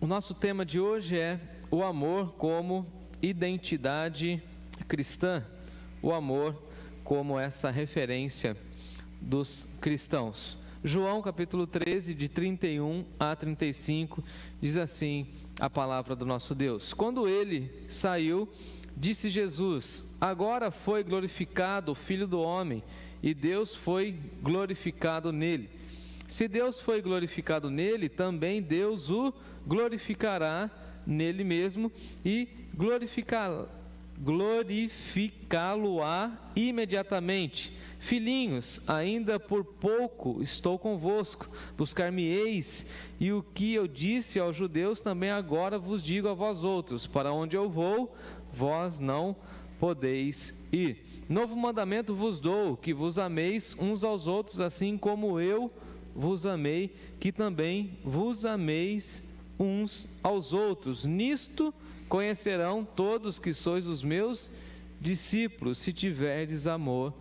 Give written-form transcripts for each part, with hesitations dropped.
O nosso tema de hoje é o amor como identidade cristã, o amor como essa referência dos cristãos. João capítulo 13, de 31 a 35, diz assim a palavra do nosso Deus: Quando ele saiu, disse Jesus: Agora foi glorificado o Filho do Homem, e Deus foi glorificado nele. Se Deus foi glorificado nele, também Deus o glorificará nele mesmo e glorificá-lo-á imediatamente. Filhinhos, ainda por pouco estou convosco, buscar-me-eis, e o que eu disse aos judeus também agora vos digo a vós outros: para onde eu vou, vós não podeis ir. Novo mandamento vos dou, que vos ameis uns aos outros, assim como eu vos amei, que também vos ameis uns aos outros. Nisto conhecerão todos que sois os meus discípulos, se tiverdes amor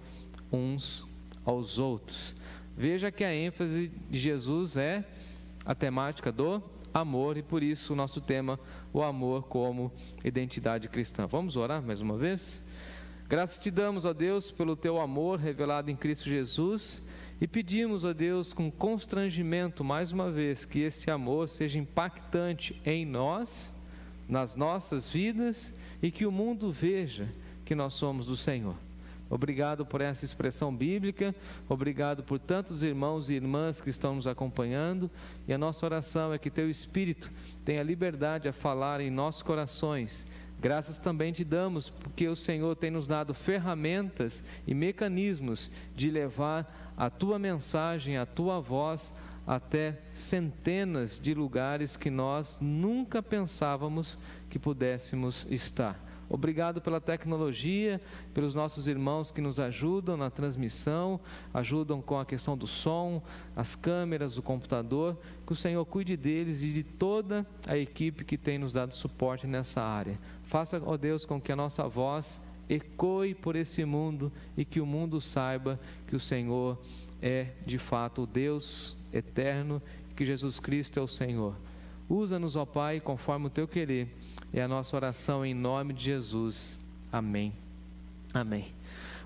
uns aos outros. Veja que a ênfase de Jesus é a temática do amor, e por isso o nosso tema, o amor como identidade cristã. Vamos orar mais uma vez? Graças te damos, ó Deus, pelo teu amor revelado em Cristo Jesus, e pedimos, ó Deus, com constrangimento, mais uma vez, que esse amor seja impactante em nós, nas nossas vidas, e que o mundo veja que nós somos do Senhor. Obrigado por essa expressão bíblica, obrigado por tantos irmãos e irmãs que estão nos acompanhando, e a nossa oração é que teu Espírito tenha liberdade a falar em nossos corações. Graças também te damos, porque o Senhor tem nos dado ferramentas e mecanismos de levar a tua mensagem, a tua voz, até centenas de lugares que nós nunca pensávamos que pudéssemos estar. Obrigado pela tecnologia, pelos nossos irmãos que nos ajudam na transmissão, ajudam com a questão do som, as câmeras, o computador. Que o Senhor cuide deles e de toda a equipe que tem nos dado suporte nessa área. Faça, ó Deus, com que a nossa voz ecoe por esse mundo e que o mundo saiba que o Senhor é de fato o Deus eterno, que Jesus Cristo é o Senhor. Usa-nos, ó Pai, conforme o teu querer. É a nossa oração em nome de Jesus. Amém. Amém.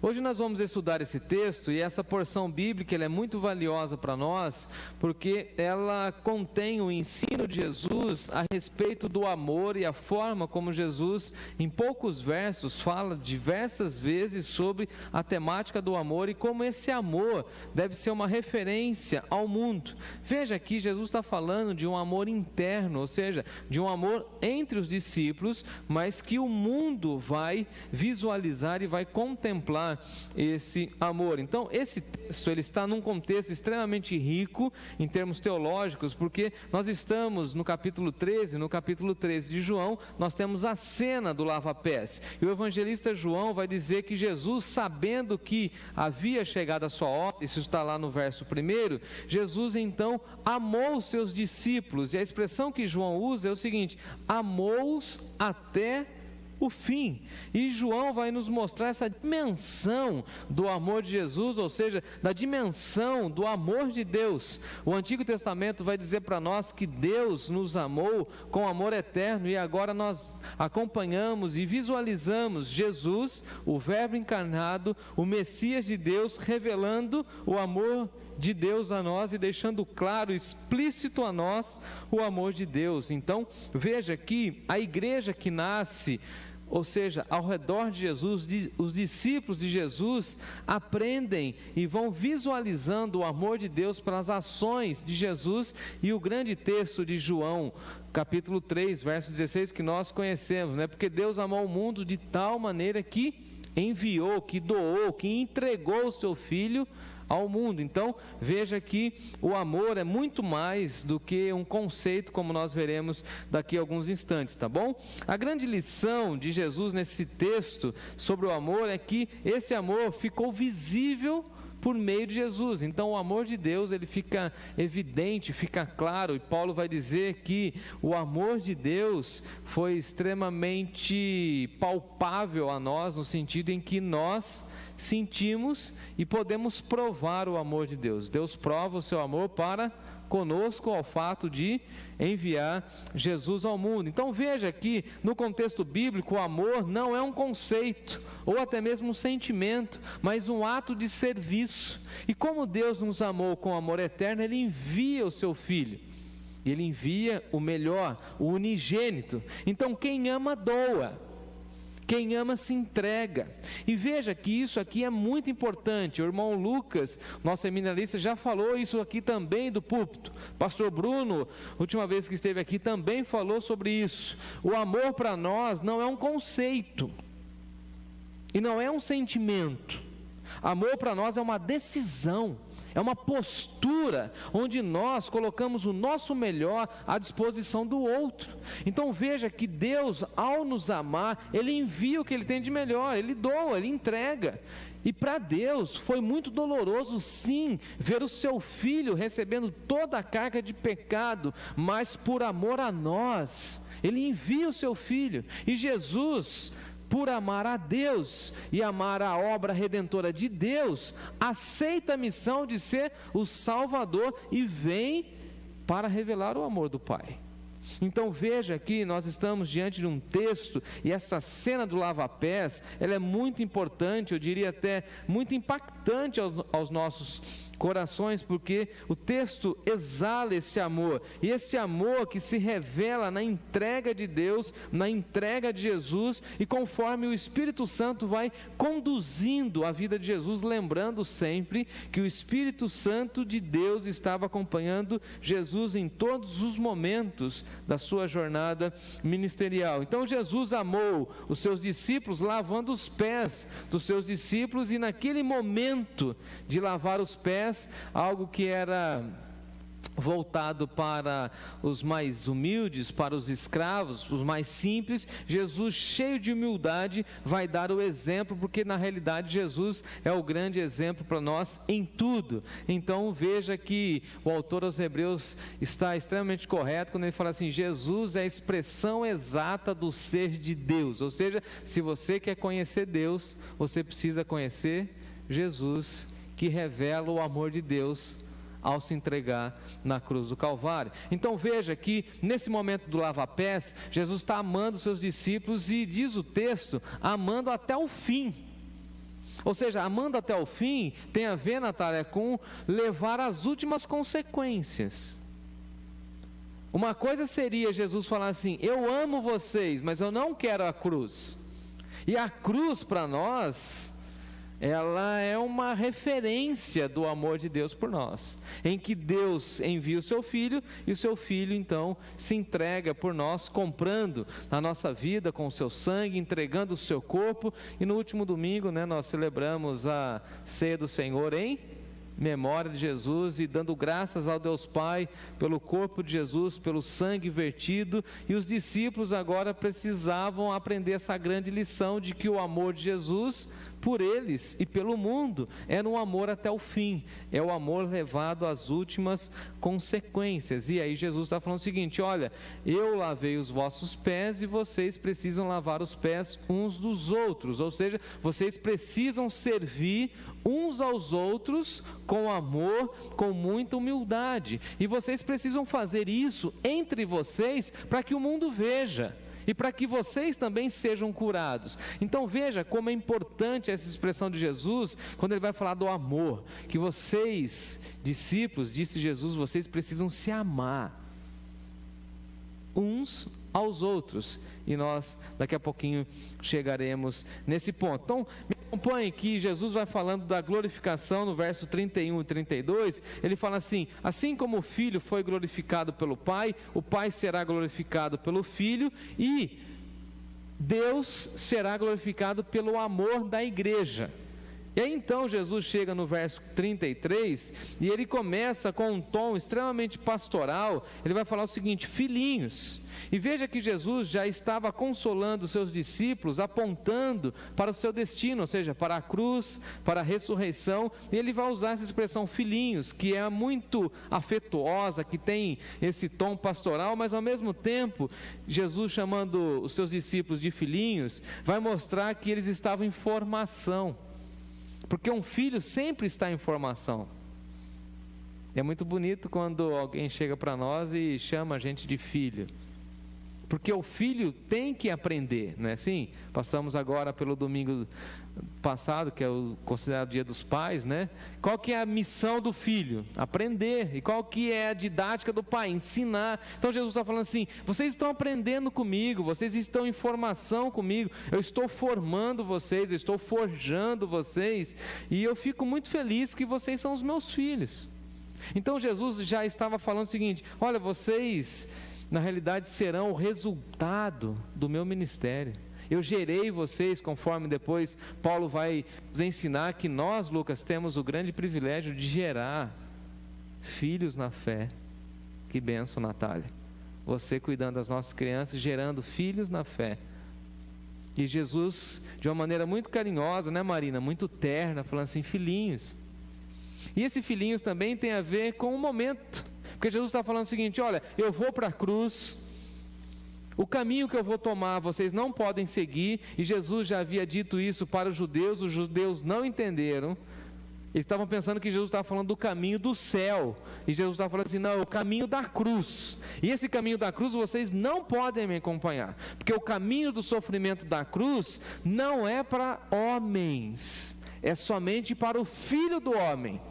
Hoje nós vamos estudar esse texto, e essa porção bíblica ela é muito valiosa para nós, porque ela contém o ensino de Jesus a respeito do amor e a forma como Jesus, em poucos versos, fala diversas vezes sobre a temática do amor e como esse amor deve ser uma referência ao mundo. Veja aqui, Jesus está falando de um amor interno, ou seja, de um amor entre os discípulos, mas que o mundo vai visualizar e vai contemplar esse amor. Então esse texto ele está num contexto extremamente rico em termos teológicos, porque nós estamos no capítulo 13 de João, nós temos a cena do lava-pés, e o evangelista João vai dizer que Jesus, sabendo que havia chegado a sua hora, isso está lá no verso 1, Jesus então amou os seus discípulos, e a expressão que João usa é o seguinte: amou-os até o fim. E João vai nos mostrar essa dimensão do amor de Jesus, ou seja, da dimensão do amor de Deus. O Antigo Testamento vai dizer para nós que Deus nos amou com amor eterno, e agora nós acompanhamos e visualizamos Jesus, o Verbo encarnado, o Messias de Deus, revelando o amor de Deus a nós e deixando claro, explícito a nós, o amor de Deus. Então veja que a igreja que nasce, ou seja, ao redor de Jesus, os discípulos de Jesus aprendem e vão visualizando o amor de Deus pelas ações de Jesus. E o grande texto de João, capítulo 3, verso 16, que nós conhecemos, né? Porque Deus amou o mundo de tal maneira que enviou, que doou, que entregou o seu Filho ao mundo. Então veja que o amor é muito mais do que um conceito, como nós veremos daqui a alguns instantes, tá bom? A grande lição de Jesus nesse texto sobre o amor é que esse amor ficou visível por meio de Jesus. Então o amor de Deus ele fica evidente, fica claro, e Paulo vai dizer que o amor de Deus foi extremamente palpável a nós, no sentido em que nós sentimos e podemos provar o amor de Deus. Deus prova o seu amor para conosco ao fato de enviar Jesus ao mundo. Então veja que no contexto bíblico o amor não é um conceito ou até mesmo um sentimento, mas um ato de serviço. E como Deus nos amou com amor eterno, Ele envia o seu Filho. Ele envia o melhor, o unigênito. Então quem ama doa, quem ama se entrega. E veja que isso aqui é muito importante. O irmão Lucas, nosso seminarista, já falou isso aqui também do púlpito. Pastor Bruno, última vez que esteve aqui, também falou sobre isso. O amor para nós não é um conceito e não é um sentimento. Amor para nós é uma decisão, é uma postura onde nós colocamos o nosso melhor à disposição do outro. Então veja que Deus, ao nos amar, Ele envia o que Ele tem de melhor, Ele doa, Ele entrega. E para Deus foi muito doloroso, sim, ver o seu Filho recebendo toda a carga de pecado, mas por amor a nós, Ele envia o seu Filho. E Jesus, por amar a Deus e amar a obra redentora de Deus, aceita a missão de ser o Salvador e vem para revelar o amor do Pai. Então veja que nós estamos diante de um texto, e essa cena do lava-pés, ela é muito importante, eu diria até muito impactante aos nossos corações, porque o texto exala esse amor, e esse amor que se revela na entrega de Deus, na entrega de Jesus, e conforme o Espírito Santo vai conduzindo a vida de Jesus, lembrando sempre que o Espírito Santo de Deus estava acompanhando Jesus em todos os momentos da sua jornada ministerial. Então Jesus amou os seus discípulos lavando os pés dos seus discípulos, e naquele momento de lavar os pés, algo que era voltado para os mais humildes, para os escravos, os mais simples, Jesus, cheio de humildade, vai dar o exemplo, porque na realidade Jesus é o grande exemplo para nós em tudo. Então veja que o autor aos Hebreus está extremamente correto quando ele fala assim: Jesus é a expressão exata do ser de Deus. Ou seja, se você quer conhecer Deus, você precisa conhecer Jesus, que revela o amor de Deus ao se entregar na cruz do Calvário. Então veja que nesse momento do lava-pés, Jesus está amando os seus discípulos, e diz o texto, amando até o fim. Ou seja, amando até o fim tem a ver, Natália, com levar as últimas consequências. Uma coisa seria Jesus falar assim: eu amo vocês, mas eu não quero a cruz. E a cruz para nós, ela é uma referência do amor de Deus por nós, em que Deus envia o seu Filho, e o seu Filho então se entrega por nós, comprando a nossa vida com o seu sangue, entregando o seu corpo. E no último domingo, nós celebramos a ceia do Senhor em memória de Jesus, e dando graças ao Deus Pai pelo corpo de Jesus, pelo sangue vertido. E os discípulos agora precisavam aprender essa grande lição de que o amor de Jesus por eles e pelo mundo era um amor até o fim, é o amor levado às últimas consequências. E aí Jesus está falando o seguinte: olha, eu lavei os vossos pés e vocês precisam lavar os pés uns dos outros. Ou seja, vocês precisam servir uns aos outros com amor, com muita humildade, e vocês precisam fazer isso entre vocês para que o mundo veja, e para que vocês também sejam curados. Então veja como é importante essa expressão de Jesus, quando ele vai falar do amor, que vocês, discípulos, disse Jesus, vocês precisam se amar uns aos outros, e nós daqui a pouquinho chegaremos nesse ponto. Então me acompanhe que Jesus vai falando da glorificação no verso 31 e 32, ele fala assim: assim como o Filho foi glorificado pelo Pai, o Pai será glorificado pelo Filho, e Deus será glorificado pelo amor da igreja. E aí então Jesus chega no verso 33, e ele começa com um tom extremamente pastoral. Ele vai falar o seguinte: filhinhos. E veja que Jesus já estava consolando os seus discípulos, apontando para o seu destino, ou seja, para a cruz, para a ressurreição. E ele vai usar essa expressão filhinhos, que é muito afetuosa, que tem esse tom pastoral, mas ao mesmo tempo, Jesus chamando os seus discípulos de filhinhos, vai mostrar que eles estavam em formação. Porque um filho sempre está em formação. É muito bonito quando alguém chega para nós e chama a gente de filho. Porque o filho tem que aprender, não é assim? Passamos agora pelo domingo passado, que é o considerado Dia dos Pais, né? Qual que é a missão do filho? Aprender. E qual que é a didática do pai? Ensinar. Então Jesus está falando assim, vocês estão aprendendo comigo, vocês estão em formação comigo, eu estou formando vocês, eu estou forjando vocês, e eu fico muito feliz que vocês são os meus filhos. Então Jesus já estava falando o seguinte, olha, vocês na realidade serão o resultado do meu ministério. Eu gerei vocês, conforme depois Paulo vai nos ensinar que nós, Lucas, temos o grande privilégio de gerar filhos na fé. Que bênção, Natália. Você cuidando das nossas crianças, gerando filhos na fé. E Jesus, de uma maneira muito carinhosa, né, Marina? Muito terna, falando assim, filhinhos. E esse filhinhos também tem a ver com o momento. Porque Jesus está falando o seguinte, olha, eu vou para a cruz, o caminho que eu vou tomar vocês não podem seguir, e Jesus já havia dito isso para os judeus não entenderam, eles estavam pensando que Jesus estava falando do caminho do céu, e Jesus estava falando assim, não, o caminho da cruz, e esse caminho da cruz vocês não podem me acompanhar, porque o caminho do sofrimento da cruz não é para homens, é somente para o Filho do Homem.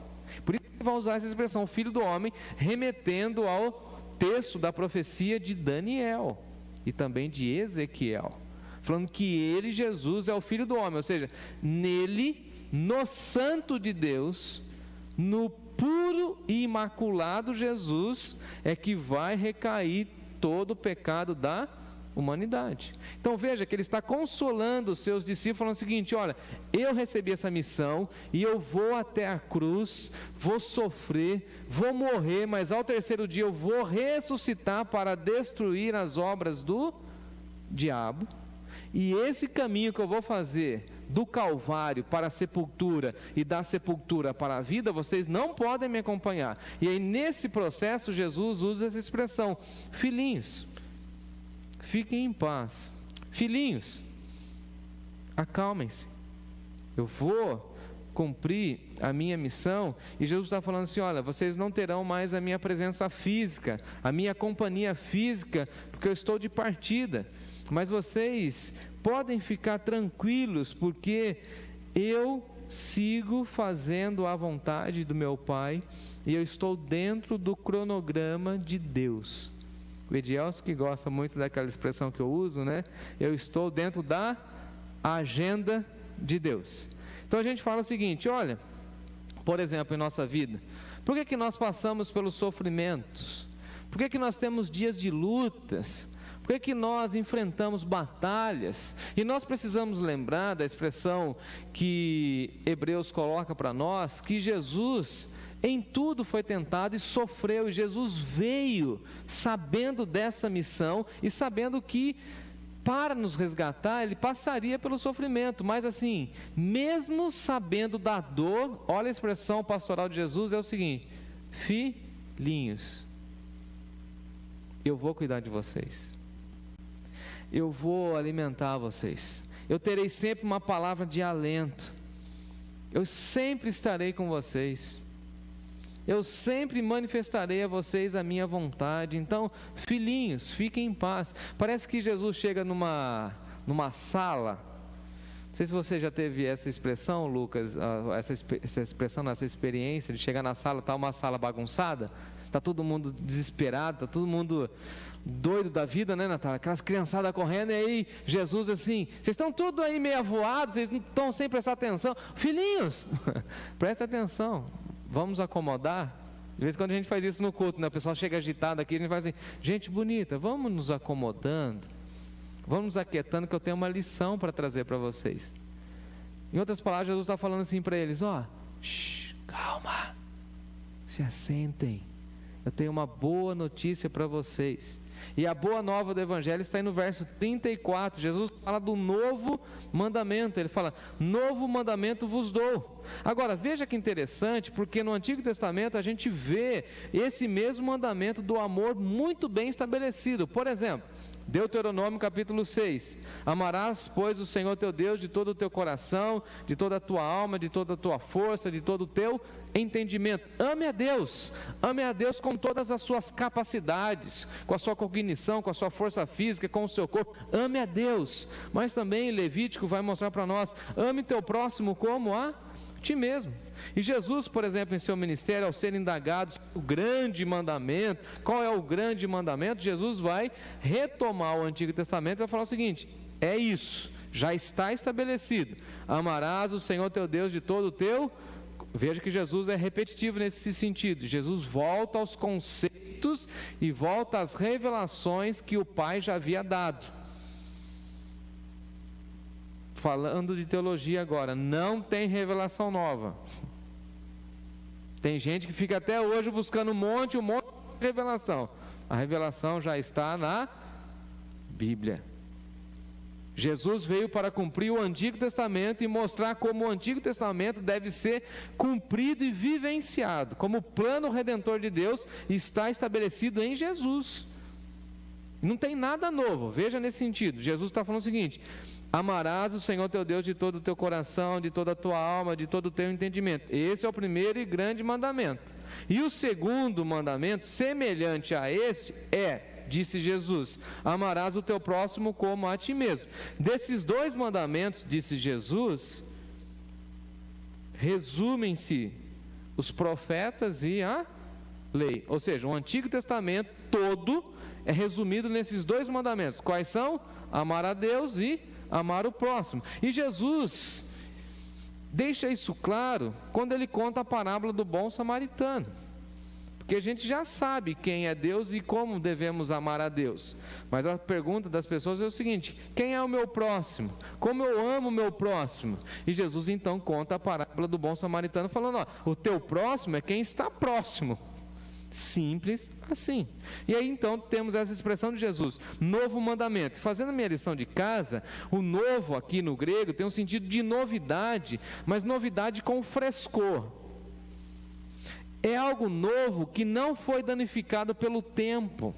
Por isso ele vai usar essa expressão, Filho do Homem, remetendo ao texto da profecia de Daniel e também de Ezequiel, falando que ele, Jesus, é o Filho do Homem, ou seja, nele, no Santo de Deus, no puro e imaculado Jesus, é que vai recair todo o pecado da humanidade. Então veja que ele está consolando os seus discípulos, falando o seguinte, olha, eu recebi essa missão, e eu vou até a cruz, vou sofrer, vou morrer, mas ao terceiro dia eu vou ressuscitar para destruir as obras do diabo, e esse caminho que eu vou fazer, do Calvário para a sepultura, e da sepultura para a vida, vocês não podem me acompanhar. E aí nesse processo Jesus usa essa expressão, filhinhos, fiquem em paz. Filhinhos, acalmem-se. Eu vou cumprir a minha missão. E Jesus está falando assim, olha, vocês não terão mais a minha presença física, a minha companhia física, porque eu estou de partida. Mas vocês podem ficar tranquilos, porque eu sigo fazendo a vontade do meu Pai, e eu estou dentro do cronograma de Deus. O Edielso, que gosta muito daquela expressão que eu uso, né? Eu estou dentro da agenda de Deus. Então a gente fala o seguinte, olha, por exemplo, em nossa vida, por que nós passamos pelos sofrimentos? Por que nós temos dias de lutas? Por que nós enfrentamos batalhas? E nós precisamos lembrar da expressão que Hebreus coloca para nós, que Jesus em tudo foi tentado e sofreu, e Jesus veio sabendo dessa missão e sabendo que para nos resgatar ele passaria pelo sofrimento, mas assim, mesmo sabendo da dor, olha a expressão pastoral de Jesus, é o seguinte, filhinhos, eu vou cuidar de vocês, eu vou alimentar vocês, eu terei sempre uma palavra de alento, eu sempre estarei com vocês, eu sempre manifestarei a vocês a minha vontade. Então, filhinhos, fiquem em paz. Parece que Jesus chega numa sala. Não sei se você já teve essa expressão, Lucas, essa expressão, essa experiência de chegar na sala, está uma sala bagunçada, está todo mundo desesperado, está todo mundo doido da vida, né, Natália? Aquelas criançadas correndo, e aí Jesus assim, vocês estão tudo aí meio avoados, vocês não estão sem prestar atenção. Filhinhos, presta atenção. Vamos acomodar? De vez em quando a gente faz isso no culto, né? O pessoal chega agitado aqui, a gente faz assim, gente bonita, vamos nos acomodando, vamos nos aquietando, que eu tenho uma lição para trazer para vocês. Em outras palavras, Jesus está falando assim para eles, ó, calma, se assentem, eu tenho uma boa notícia para vocês. E a boa nova do Evangelho está aí no verso 34. Jesus fala do novo mandamento. Ele fala: novo mandamento vos dou. Agora, veja que interessante, porque no Antigo Testamento a gente vê esse mesmo mandamento do amor muito bem estabelecido. Por exemplo, Deuteronômio capítulo 6: amarás, pois, o Senhor teu Deus de todo o teu coração, de toda a tua alma, de toda a tua força, de todo o teu entendimento. Ame a Deus com todas as suas capacidades, com a sua cognição, com a sua força física, com o seu corpo. Ame a Deus. Mas também Levítico vai mostrar para nós: ame teu próximo como a ti mesmo. E Jesus, por exemplo, em seu ministério, ao ser indagado sobre o grande mandamento, qual é o grande mandamento, Jesus vai retomar o Antigo Testamento e vai falar o seguinte: é isso, já está estabelecido, amarás o Senhor teu Deus de todo o teu. Veja que Jesus é repetitivo nesse sentido. Jesus volta aos conceitos e volta às revelações que o Pai já havia dado. Falando de teologia agora, não tem revelação nova. Tem gente que fica até hoje buscando um monte de revelação. A revelação já está na Bíblia. Jesus veio para cumprir o Antigo Testamento e mostrar como o Antigo Testamento deve ser cumprido e vivenciado, como o plano redentor de Deus está estabelecido em Jesus. Não tem nada novo, veja nesse sentido. Jesus está falando o seguinte: amarás o Senhor teu Deus de todo o teu coração, de toda a tua alma, de todo o teu entendimento. Esse é o primeiro e grande mandamento. E o segundo mandamento, semelhante a este, disse Jesus: amarás o teu próximo como a ti mesmo. Desses dois mandamentos, disse Jesus, resumem-se os profetas e a lei. Ou seja, o Antigo Testamento todo é resumido nesses dois mandamentos. Quais são? Amar a Deus e amar o próximo. E Jesus deixa isso claro quando ele conta a parábola do bom samaritano. Porque a gente já sabe quem é Deus e como devemos amar a Deus. Mas a pergunta das pessoas é o seguinte: quem é o meu próximo? Como eu amo o meu próximo? E Jesus então conta a parábola do bom samaritano falando: ó, o teu próximo é quem está próximo. Simples assim. E aí então temos essa expressão de Jesus: novo mandamento. Fazendo a minha lição de casa, o novo aqui no grego tem um sentido de novidade, mas novidade com frescor. É algo novo que não foi danificado pelo tempo.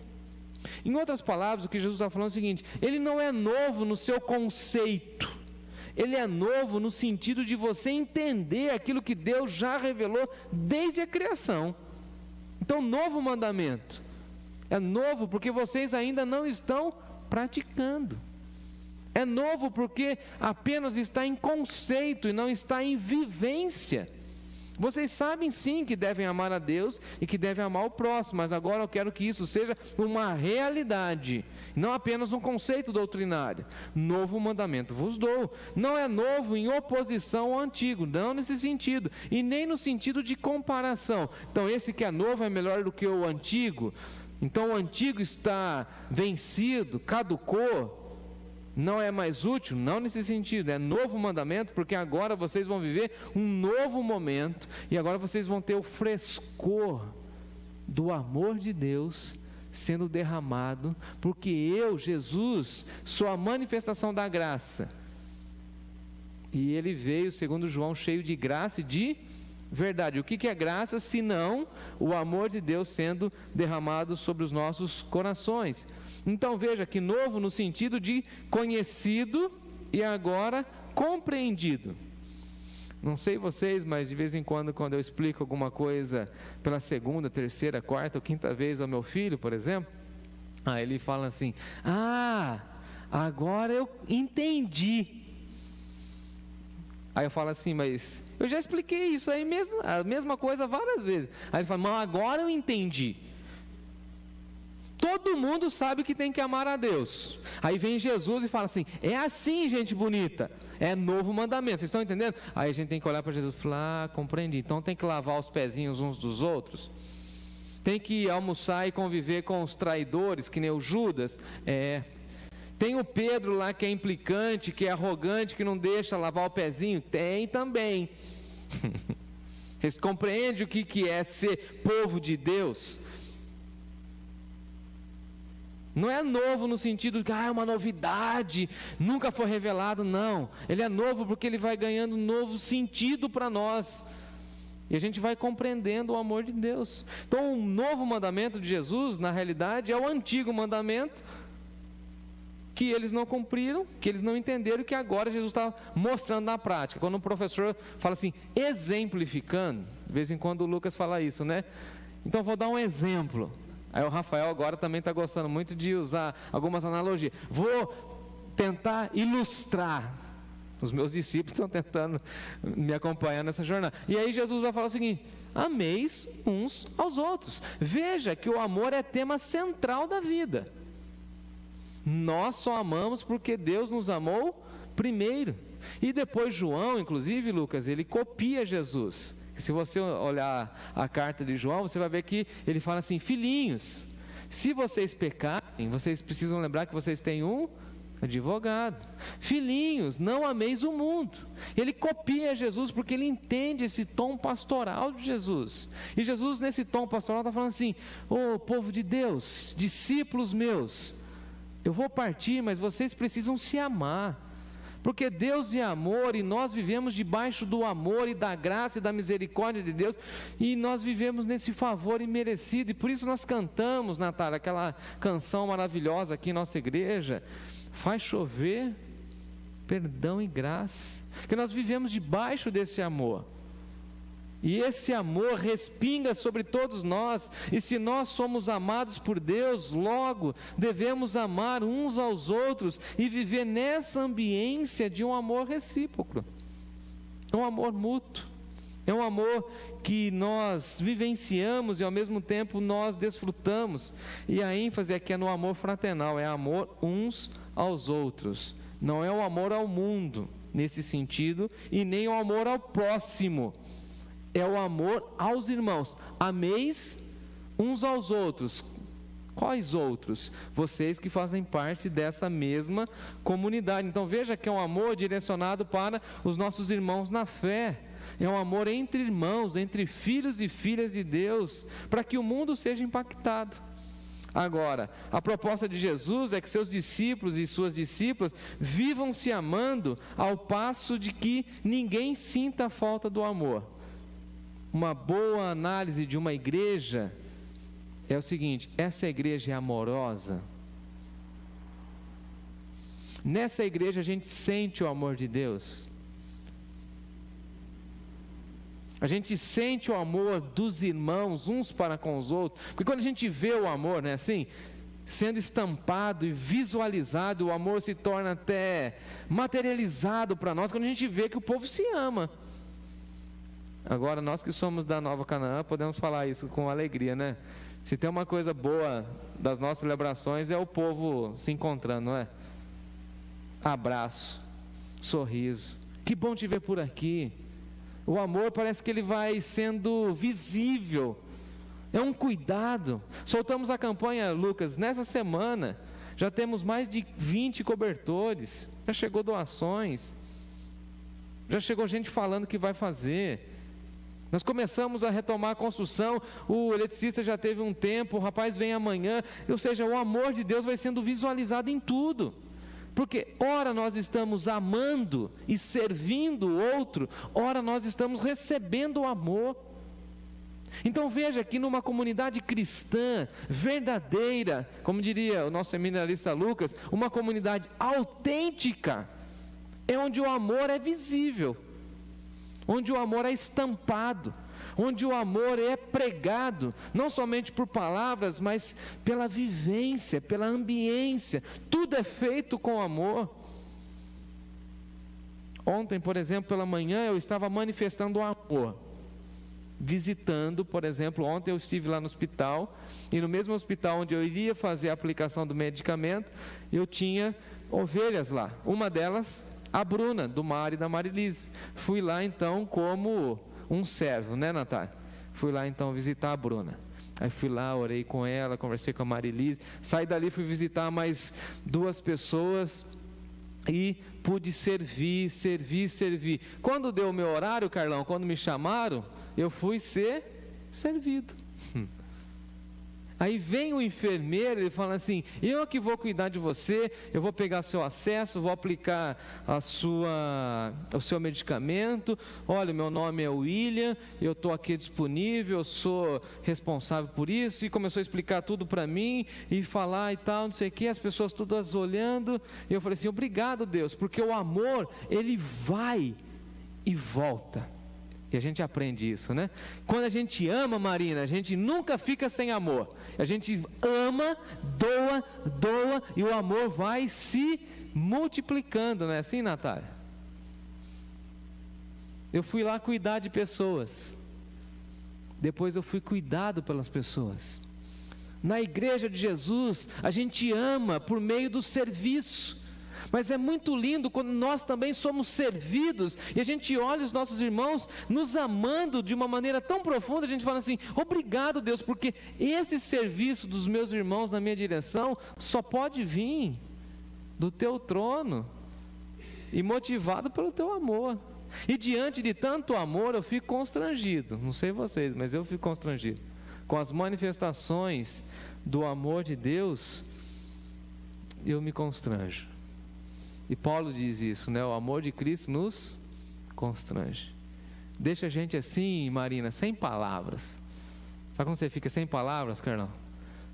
Em outras palavras, o que Jesus está falando é o seguinte: ele não é novo no seu conceito, ele é novo no sentido de você entender aquilo que Deus já revelou desde a criação. Então, novo mandamento é novo porque vocês ainda não estão praticando. É novo porque apenas está em conceito e não está em vivência. Vocês sabem sim que devem amar a Deus e que devem amar o próximo, mas agora eu quero que isso seja uma realidade, não apenas um conceito doutrinário. Novo mandamento vos dou. Não é novo em oposição ao antigo, não nesse sentido, e nem no sentido de comparação. Então esse que é novo é melhor do que o antigo, então o antigo está vencido, caducou, não é mais útil, não nesse sentido. É novo mandamento porque agora vocês vão viver um novo momento e agora vocês vão ter o frescor do amor de Deus sendo derramado, porque eu, Jesus, sou a manifestação da graça, e ele veio, segundo João, cheio de graça e de verdade. O que é graça senão o amor de Deus sendo derramado sobre os nossos corações? Então veja que novo no sentido de conhecido e agora compreendido. Não sei vocês, mas de vez em quando eu explico alguma coisa pela segunda, terceira, quarta ou quinta vez ao meu filho, por exemplo, ele fala assim: agora eu entendi. Aí eu falo assim: mas eu já expliquei isso aí mesmo, a mesma coisa várias vezes. Aí ele fala: mas agora eu entendi. Todo mundo sabe que tem que amar a Deus. Aí vem Jesus e fala assim: é assim, gente bonita, é novo mandamento, vocês estão entendendo? Aí a gente tem que olhar para Jesus e falar: compreendi. Então tem que lavar os pezinhos uns dos outros, tem que almoçar e conviver com os traidores, que nem o Judas. Tem o Pedro lá que é implicante, que é arrogante, que não deixa lavar o pezinho. Tem também. Vocês compreendem o que é ser povo de Deus? Não é novo no sentido de que é uma novidade, nunca foi revelado, não. Ele é novo porque ele vai ganhando novo sentido para nós. E a gente vai compreendendo o amor de Deus. Então, o novo mandamento de Jesus, na realidade, é o antigo mandamento que eles não cumpriram, que eles não entenderam, que agora Jesus está mostrando na prática. Quando o professor fala assim, exemplificando, de vez em quando o Lucas fala isso, né? Então, vou dar um exemplo. Aí o Rafael agora também está gostando muito de usar algumas analogias. Vou tentar ilustrar. Os meus discípulos estão tentando me acompanhar nessa jornada. E aí Jesus vai falar o seguinte: ameis uns aos outros. Veja que o amor é tema central da vida. Nós só amamos porque Deus nos amou primeiro. E depois João, inclusive, Lucas, ele copia Jesus. Se você olhar a carta de João, você vai ver que ele fala assim: filhinhos, se vocês pecarem, vocês precisam lembrar que vocês têm um advogado. Filhinhos, não ameis o mundo. Ele copia Jesus porque ele entende esse tom pastoral de Jesus. E Jesus, nesse tom pastoral, está falando assim: ô povo de Deus, discípulos meus, eu vou partir, mas vocês precisam se amar. Porque Deus é amor e nós vivemos debaixo do amor e da graça e da misericórdia de Deus, e nós vivemos nesse favor imerecido, e por isso nós cantamos, Natália, aquela canção maravilhosa aqui em nossa igreja: faz chover perdão e graça, que nós vivemos debaixo desse amor. E esse amor respinga sobre todos nós, e se nós somos amados por Deus, logo devemos amar uns aos outros e viver nessa ambiência de um amor recíproco. É um amor mútuo, é um amor que nós vivenciamos e ao mesmo tempo nós desfrutamos. E a ênfase aqui é no amor fraternal, é amor uns aos outros. Não é o amor ao mundo nesse sentido, e nem o amor ao próximo. É o amor aos irmãos. Ameis uns aos outros. Quais outros? Vocês que fazem parte dessa mesma comunidade. Então veja que é um amor direcionado para os nossos irmãos na fé. É um amor entre irmãos, entre filhos e filhas de Deus, para que o mundo seja impactado. Agora, a proposta de Jesus é que seus discípulos e suas discípulas vivam se amando, ao passo de que ninguém sinta a falta do amor. Uma boa análise de uma igreja é o seguinte: essa igreja é amorosa? Nessa igreja a gente sente o amor de Deus? A gente sente o amor dos irmãos uns para com os outros? Porque quando a gente vê o amor, né, assim, sendo estampado e visualizado, o amor se torna até materializado para nós, quando a gente vê que o povo se ama. Agora, nós que somos da Nova Canaã, podemos falar isso com alegria, né? Se tem uma coisa boa das nossas celebrações, é o povo se encontrando, não é? Abraço, sorriso, que bom te ver por aqui. O amor parece que ele vai sendo visível, é um cuidado. Soltamos a campanha, Lucas, nessa semana, já temos mais de 20 cobertores, já chegou doações, já chegou gente falando que vai fazer. Nós começamos a retomar a construção, o eletricista já teve um tempo, o rapaz vem amanhã, ou seja, o amor de Deus vai sendo visualizado em tudo, porque ora nós estamos amando e servindo o outro, ora nós estamos recebendo o amor. Então veja que numa comunidade cristã, verdadeira, como diria o nosso seminarista Lucas, uma comunidade autêntica, é onde o amor é visível, onde o amor é estampado, onde o amor é pregado, não somente por palavras, mas pela vivência, pela ambiência, tudo é feito com amor. Ontem, por exemplo, pela manhã, eu estava manifestando o amor, visitando, por exemplo, ontem eu estive lá no hospital, e no mesmo hospital onde eu iria fazer a aplicação do medicamento, eu tinha ovelhas lá, uma delas a Bruna, do Mário e da Marilise. Fui lá então como um servo, né, Natália? Fui lá então visitar a Bruna. Aí fui lá, orei com ela, conversei com a Marilise. Saí dali, fui visitar mais 2 pessoas e pude servir. Quando deu o meu horário, Carlão, quando me chamaram, eu fui ser servido. Aí vem o enfermeiro, ele fala assim: eu que vou cuidar de você, eu vou pegar seu acesso, vou aplicar o seu medicamento. Olha, meu nome é William, eu estou aqui disponível, eu sou responsável por isso. E começou a explicar tudo para mim, e falar e tal, não sei o que, as pessoas todas olhando. E eu falei assim: obrigado, Deus, porque o amor, ele vai e volta. E a gente aprende isso, né? Quando a gente ama, Marina, a gente nunca fica sem amor. A gente ama, doa, e o amor vai se multiplicando, não é assim, Natália? Eu fui lá cuidar de pessoas. Depois eu fui cuidado pelas pessoas. Na igreja de Jesus, a gente ama por meio do serviço. Mas é muito lindo quando nós também somos servidos, e a gente olha os nossos irmãos nos amando de uma maneira tão profunda, a gente fala assim: obrigado, Deus, porque esse serviço dos meus irmãos na minha direção só pode vir do teu trono e motivado pelo teu amor. E diante de tanto amor eu fico constrangido, não sei vocês, mas eu fico constrangido com as manifestações do amor de Deus. Eu me constranjo. E Paulo diz isso, né? O amor de Cristo nos constrange. Deixa a gente assim, Marina, sem palavras. Sabe quando você fica sem palavras, Carlão?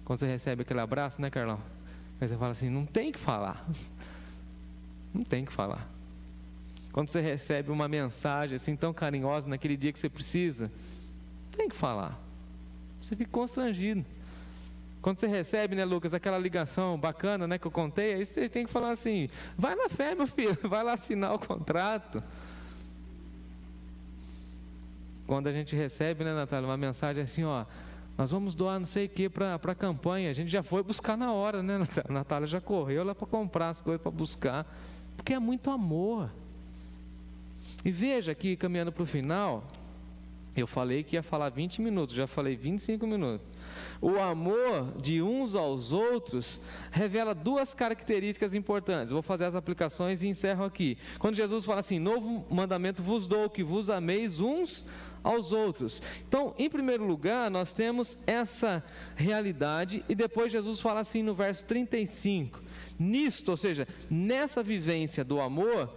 Quando você recebe aquele abraço, né, Carlão? Aí você fala assim: não tem que falar. Não tem que falar. Quando você recebe uma mensagem assim tão carinhosa naquele dia que você precisa, não tem que falar. Você fica constrangido. Quando você recebe, né, Lucas, aquela ligação bacana, né, que eu contei, aí você tem que falar assim: vai na fé, meu filho, vai lá assinar o contrato. Quando a gente recebe, né, Natália, uma mensagem assim: ó, nós vamos doar não sei o que para a campanha, a gente já foi buscar na hora, né, Natália? A Natália já correu lá para comprar as coisas, para buscar, porque é muito amor. E veja aqui, caminhando para o final, eu falei que ia falar 20 minutos, já falei 25 minutos. O amor de uns aos outros revela duas características importantes. Vou fazer as aplicações e encerro aqui. Quando Jesus fala assim: novo mandamento vos dou, que vos ameis uns aos outros. Então, em primeiro lugar, nós temos essa realidade, e depois Jesus fala assim no verso 35: nisto, ou seja, nessa vivência do amor,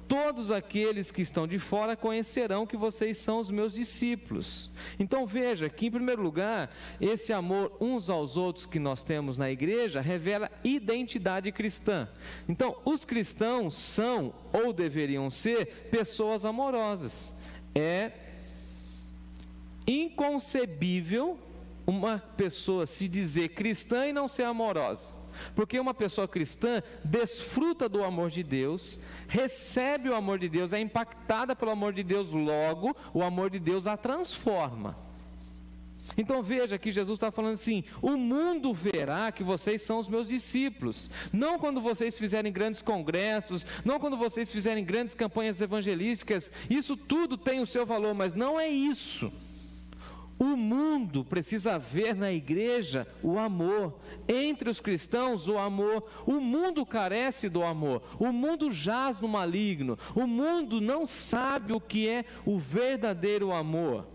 todos aqueles que estão de fora conhecerão que vocês são os meus discípulos. Então veja que, em primeiro lugar, esse amor uns aos outros que nós temos na igreja revela identidade cristã. Então, os cristãos são, ou deveriam ser, pessoas amorosas. É inconcebível uma pessoa se dizer cristã e não ser amorosa. Porque uma pessoa cristã desfruta do amor de Deus, recebe o amor de Deus, é impactada pelo amor de Deus, logo o amor de Deus a transforma. Então veja que Jesus está falando assim: o mundo verá que vocês são os meus discípulos, não quando vocês fizerem grandes congressos, não quando vocês fizerem grandes campanhas evangelísticas. Isso tudo tem o seu valor, mas não é isso. O mundo precisa ver na igreja o amor, entre os cristãos o amor. O mundo carece do amor, o mundo jaz no maligno, o mundo não sabe o que é o verdadeiro amor.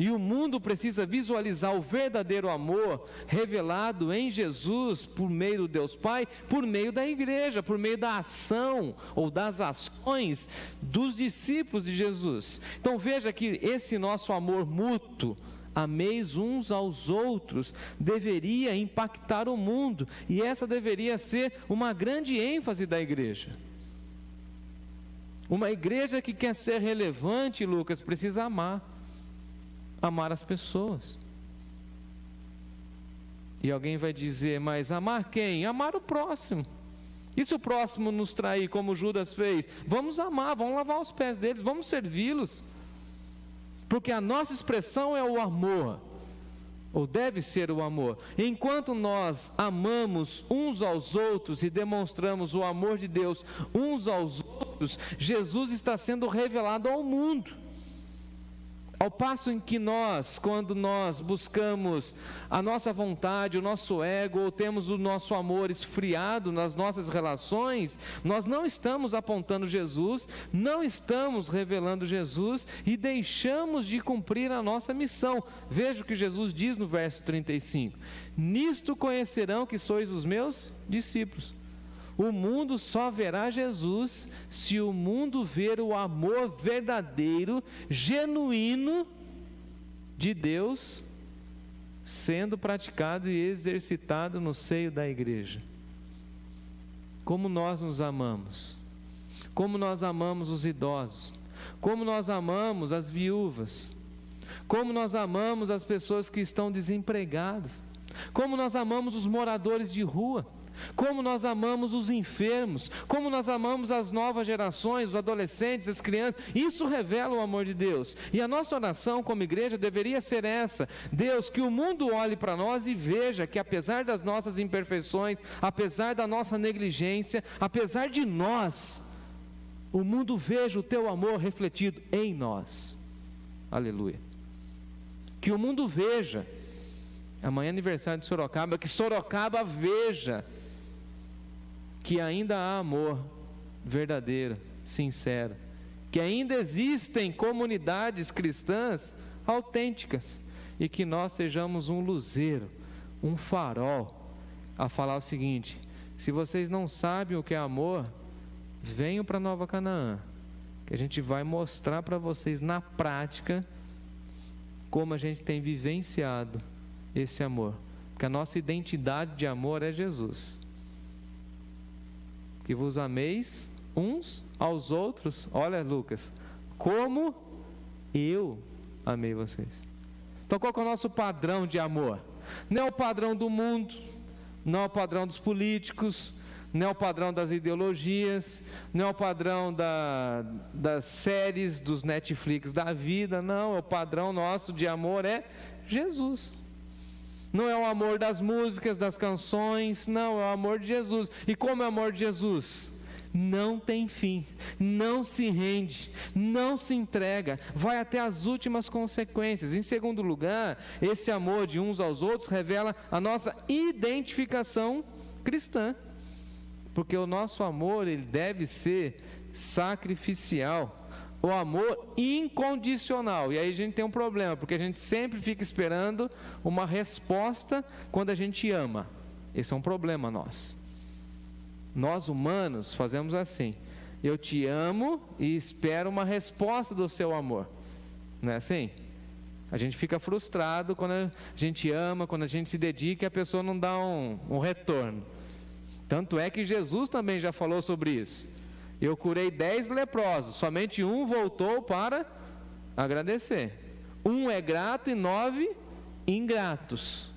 E o mundo precisa visualizar o verdadeiro amor revelado em Jesus, por meio do Deus Pai, por meio da igreja, por meio da ação ou das ações dos discípulos de Jesus. Então veja que esse nosso amor mútuo, ameis uns aos outros, deveria impactar o mundo, e essa deveria ser uma grande ênfase da igreja. Uma igreja que quer ser relevante, Lucas, precisa amar as pessoas. E alguém vai dizer: mas amar quem? Amar o próximo. E se o próximo nos trair, como Judas fez? Vamos amar, vamos lavar os pés deles, vamos servi-los, porque a nossa expressão é o amor, ou deve ser o amor. Enquanto nós amamos uns aos outros e demonstramos o amor de Deus uns aos outros, Jesus está sendo revelado ao mundo. Ao passo em que nós, quando nós buscamos a nossa vontade, o nosso ego, ou temos o nosso amor esfriado nas nossas relações, nós não estamos apontando Jesus, não estamos revelando Jesus e deixamos de cumprir a nossa missão. Veja o que Jesus diz no verso 35: nisto conhecerão que sois os meus discípulos. O mundo só verá Jesus se o mundo ver o amor verdadeiro, genuíno de Deus sendo praticado e exercitado no seio da igreja. Como nós nos amamos, como nós amamos os idosos, como nós amamos as viúvas, como nós amamos as pessoas que estão desempregadas, como nós amamos os moradores de rua, como nós amamos os enfermos, como nós amamos as novas gerações, os adolescentes, as crianças. Isso revela o amor de Deus. E a nossa oração como igreja deveria ser essa: Deus, que o mundo olhe para nós e veja que apesar das nossas imperfeições, apesar da nossa negligência, apesar de nós, o mundo veja o teu amor refletido em nós. Aleluia. Que o mundo veja, amanhã é aniversário de Sorocaba, que Sorocaba veja que ainda há amor verdadeiro, sincero, que ainda existem comunidades cristãs autênticas, e que nós sejamos um luzeiro, um farol, a falar o seguinte: se vocês não sabem o que é amor, venham para Nova Canaã, que a gente vai mostrar para vocês na prática como a gente tem vivenciado esse amor, porque a nossa identidade de amor é Jesus. Que vos ameis uns aos outros, olha Lucas, como eu amei vocês. Então qual que é o nosso padrão de amor? Não é o padrão do mundo, não é o padrão dos políticos, não é o padrão das ideologias, não é o padrão das séries, dos Netflix da vida, não, o padrão nosso de amor é Jesus. Não é o amor das músicas, das canções, não, é o amor de Jesus. E como é o amor de Jesus? Não tem fim, não se rende, não se entrega, vai até as últimas consequências. Em segundo lugar, esse amor de uns aos outros revela a nossa identificação cristã, porque o nosso amor, ele deve ser sacrificial, o amor incondicional. E aí a gente tem um problema, porque a gente sempre fica esperando uma resposta quando a gente ama. Esse é um problema nosso. Nós humanos fazemos assim: eu te amo e espero uma resposta do seu amor. Não é assim? A gente fica frustrado quando a gente ama, quando a gente se dedica e a pessoa não dá um retorno. Tanto é que Jesus também já falou sobre isso. Eu curei 10 leprosos, somente um voltou para agradecer. 1 é grato e 9 ingratos.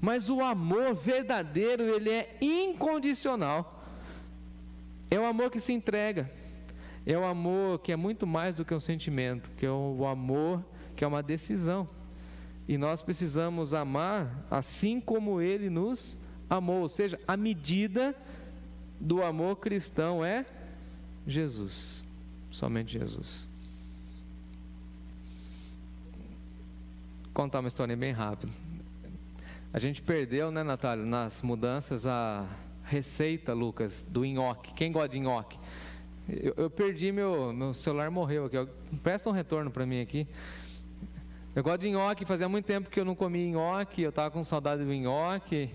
Mas o amor verdadeiro, ele é incondicional. É o amor que se entrega. É o amor que é muito mais do que um sentimento, que é o amor que é uma decisão. E nós precisamos amar assim como ele nos amou. Ou seja, a medida do amor cristão é Jesus, somente Jesus. Vou contar uma história bem rápida. A gente perdeu, né, Natália, nas mudanças, a receita, Lucas, do nhoque. Quem gosta de nhoque? Eu perdi, meu celular morreu aqui. Presta um retorno para mim aqui. Eu gosto de nhoque, fazia muito tempo que eu não comia nhoque, eu estava com saudade do nhoque.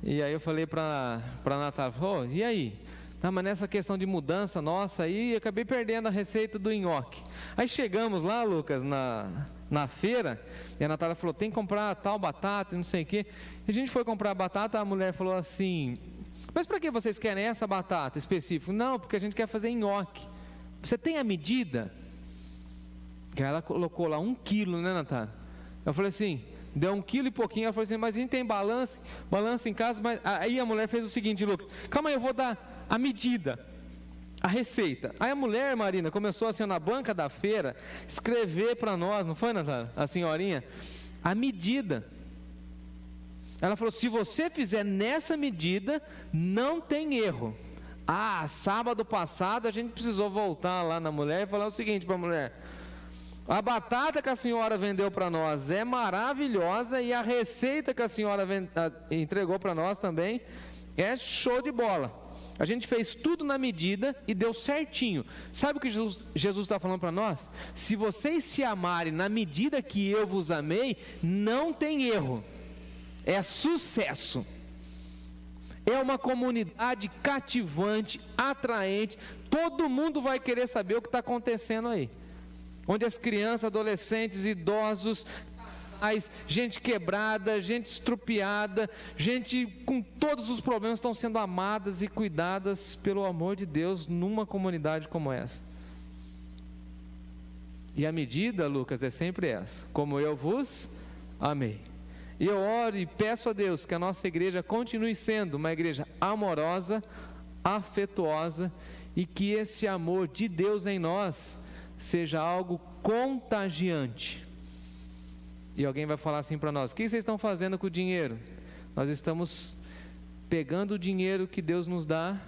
E aí eu falei para a Natália: oh, e aí? Não, mas nessa questão de mudança nossa aí, eu acabei perdendo a receita do nhoque. Aí chegamos lá, Lucas, na feira, e a Natália falou: tem que comprar tal batata, não sei o quê. E a gente foi comprar a batata, a mulher falou assim: mas para que vocês querem essa batata específica? Não, porque a gente quer fazer nhoque. Você tem a medida? Que ela colocou lá 1 quilo, né, Natália? Eu falei assim, deu 1 quilo e pouquinho. Ela falou assim: mas a gente tem balança em casa. Mas aí a mulher fez o seguinte: Lucas, calma aí, eu vou dar a medida, a receita. Aí a mulher, Marina, começou assim na banca da feira, escrever para nós, não foi, Natália? A senhorinha, a medida. Ela falou: se você fizer nessa medida, não tem erro. Sábado passado a gente precisou voltar lá na mulher e falar o seguinte para a mulher: A batata que a senhora vendeu para nós é maravilhosa e a receita que a senhora entregou para nós também é show de bola. A gente fez tudo na medida e deu certinho. Sabe o que Jesus está falando para nós? Se vocês se amarem na medida que eu vos amei, não tem erro. É sucesso. É uma comunidade cativante, atraente. Todo mundo vai querer saber o que está acontecendo aí. Onde as crianças, adolescentes, idosos, gente quebrada, gente estrupiada, gente com todos os problemas estão sendo amadas e cuidadas pelo amor de Deus numa comunidade como essa. E a medida, Lucas, é sempre essa: como eu vos amei. E eu oro e peço a Deus que a nossa igreja continue sendo uma igreja amorosa, afetuosa, e que esse amor de Deus em nós seja algo contagiante. E alguém vai falar assim para nós: o que vocês estão fazendo com o dinheiro? Nós estamos pegando o dinheiro que Deus nos dá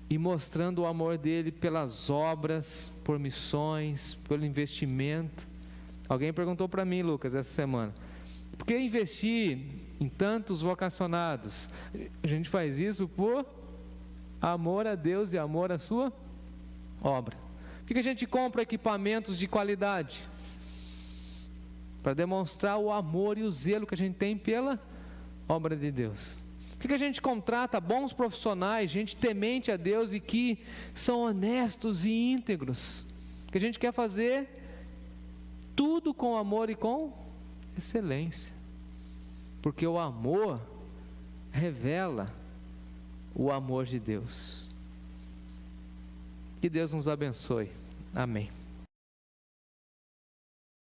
e mostrando o amor dele pelas obras, por missões, pelo investimento. Alguém perguntou para mim, Lucas, essa semana: por que investir em tantos vocacionados? A gente faz isso por amor a Deus e amor à sua obra. Por que a gente compra equipamentos de qualidade? Para demonstrar o amor e o zelo que a gente tem pela obra de Deus. Por que a gente contrata bons profissionais, gente temente a Deus e que são honestos e íntegros? Porque a gente quer fazer tudo com amor e com excelência. Porque o amor revela o amor de Deus. Que Deus nos abençoe. Amém.